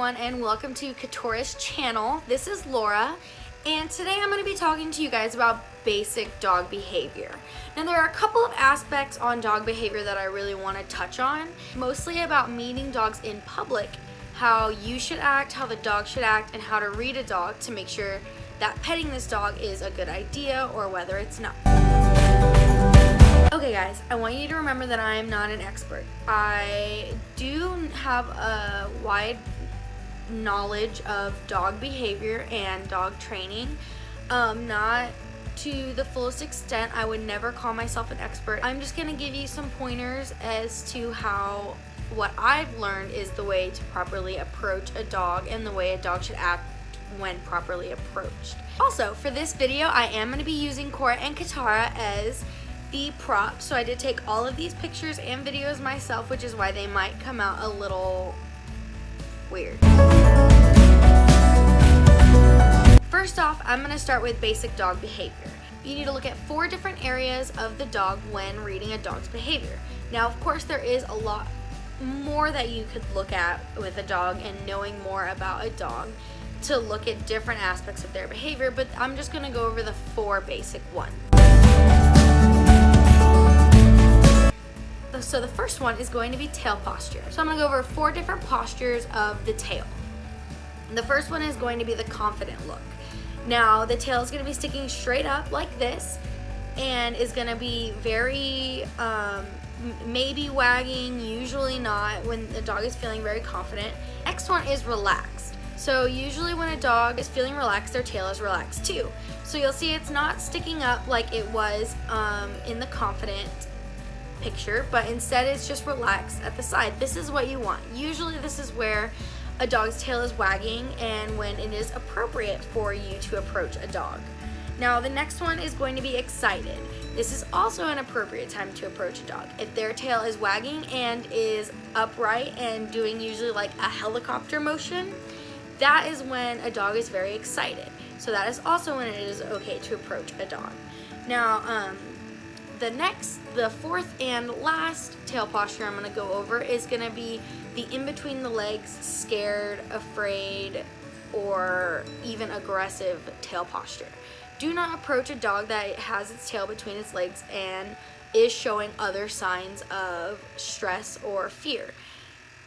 everyone, and welcome to Katora's channel. This is Laura, and today I'm going to be talking to you guys about basic dog behavior. Now, there are a couple of aspects on dog behavior that I really want to touch on, mostly about meeting dogs in public, how you should act, how the dog should act, and how to read a dog to make sure that petting this dog is a good idea or whether it's not. Okay guys, I want you to remember that I am not an expert. I do have a wide knowledge of dog behavior and dog training. Not to the fullest extent. I would never call myself an expert. I'm just going to give you some pointers as to how what I've learned is the way to properly approach a dog and the way a dog should act when properly approached. Also, for this video, I am going to be using Cora and Katara as the prop. So I did take all of these pictures and videos myself, which is why they might come out a little weird. First off, I'm going to start with basic dog behavior. You need to look at 4 different areas of the dog when reading a dog's behavior. Now, of course, there is a lot more that you could look at with a dog and knowing more about a dog to look at different aspects of their behavior, but I'm just going to go over the 4 basic ones. So the first one is going to be tail posture. So I'm going to go over 4 different postures of the tail. The first one is going to be the confident look. Now the tail is going to be sticking straight up like this and is going to be very maybe wagging, usually not, when the dog is feeling very confident. Next one is relaxed. So usually when a dog is feeling relaxed, their tail is relaxed too. So you'll see it's not sticking up like it was in the confident picture, but instead it's just relaxed at the side. This is what you want. Usually this is where a dog's tail is wagging and when it is appropriate for you to approach a dog. Now the next one is going to be excited. This is also an appropriate time to approach a dog. If their tail is wagging and is upright and doing usually like a helicopter motion, that is when a dog is very excited. So that is also when it is okay to approach a dog. Now the 4th and last tail posture I'm going to go over is going to be the in between the legs, scared, afraid, or even aggressive tail posture. Do not approach a dog that has its tail between its legs and is showing other signs of stress or fear.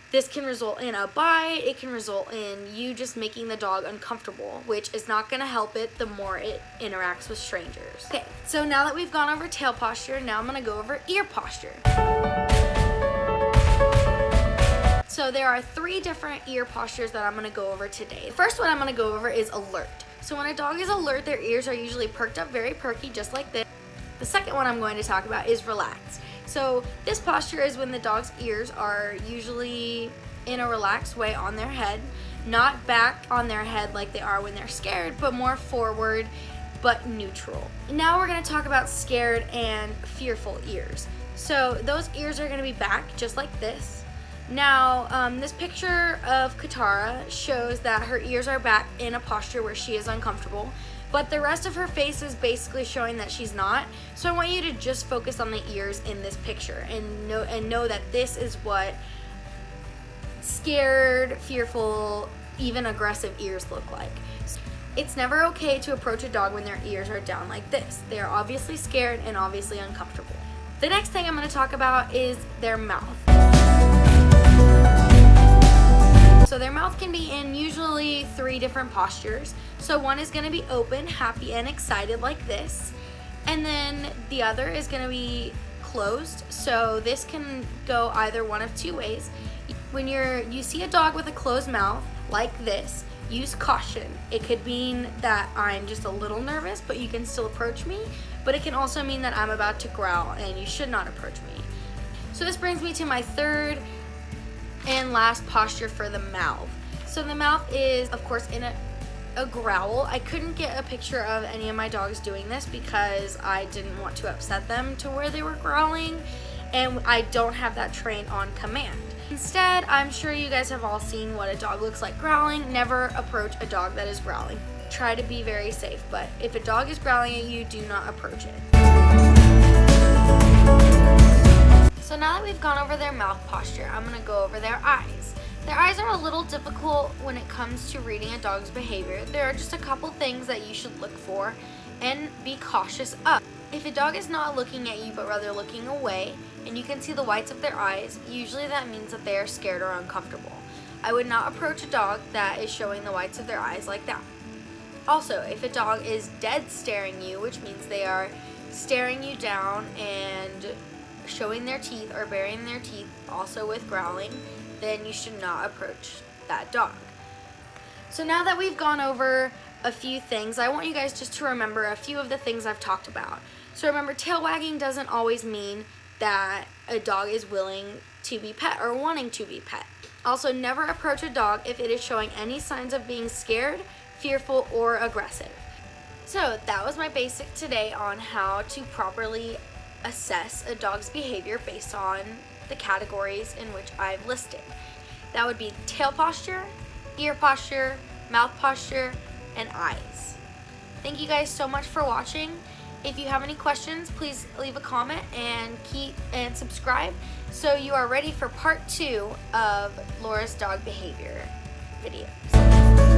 This can result in a bite, it can result in you just making the dog uncomfortable, which is not going to help it the more it interacts with strangers. Okay, so now that we've gone over tail posture, now I'm going to go over ear posture. So there are 3 different ear postures that I'm going to go over today. The first one I'm going to go over is alert. So when a dog is alert, their ears are usually perked up, very perky, just like this. The second one I'm going to talk about is relaxed. So this posture is when the dog's ears are usually in a relaxed way on their head, not back on their head like they are when they're scared, but more forward but neutral. Now we're going to talk about scared and fearful ears. So those ears are going to be back just like this. Now this picture of Katara shows that her ears are back in a posture where she is uncomfortable, but the rest of her face is basically showing that she's not. So I want you to just focus on the ears in this picture and know that this is what scared, fearful, even aggressive ears look like. It's never okay to approach a dog when their ears are down like this. They are obviously scared and obviously uncomfortable. The next thing I'm going to talk about is their mouth. So their mouth can be in usually 3 different postures. So one is going to be open, happy, and excited like this. And then the other is going to be closed. So this can go either one of 2 ways. When you see a dog with a closed mouth like this, use caution. It could mean that I'm just a little nervous, but you can still approach me. But it can also mean that I'm about to growl and you should not approach me. So this brings me to my 3rd and last posture for the mouth. So the mouth is, of course, in a growl. I couldn't get a picture of any of my dogs doing this because I didn't want to upset them to where they were growling, and I don't have that trained on command. Instead, I'm sure you guys have all seen what a dog looks like growling. Never approach a dog that is growling. Try to be very safe, but if a dog is growling at you, do not approach it. So now that we've gone over their mouth posture, I'm going to go over their eyes. Their eyes are a little difficult when it comes to reading a dog's behavior. There are just a couple things that you should look for and be cautious of. If a dog is not looking at you but rather looking away and you can see the whites of their eyes, usually that means that they are scared or uncomfortable. I would not approach a dog that is showing the whites of their eyes like that. Also, if a dog is dead staring you, which means they are staring you down and showing their teeth or baring their teeth also with growling, then you should not approach that dog. So now that we've gone over a few things, I want you guys just to remember a few of the things I've talked about. So remember, tail wagging doesn't always mean that a dog is willing to be pet or wanting to be pet. Also, never approach a dog if it is showing any signs of being scared, fearful, or aggressive. So that was my basic today on how to properly assess a dog's behavior based on the categories in which I've listed. That would be tail posture, ear posture, mouth posture, and eyes. Thank you guys so much for watching. If you have any questions, please leave a comment and subscribe so you are ready for part 2 of Laura's dog behavior videos.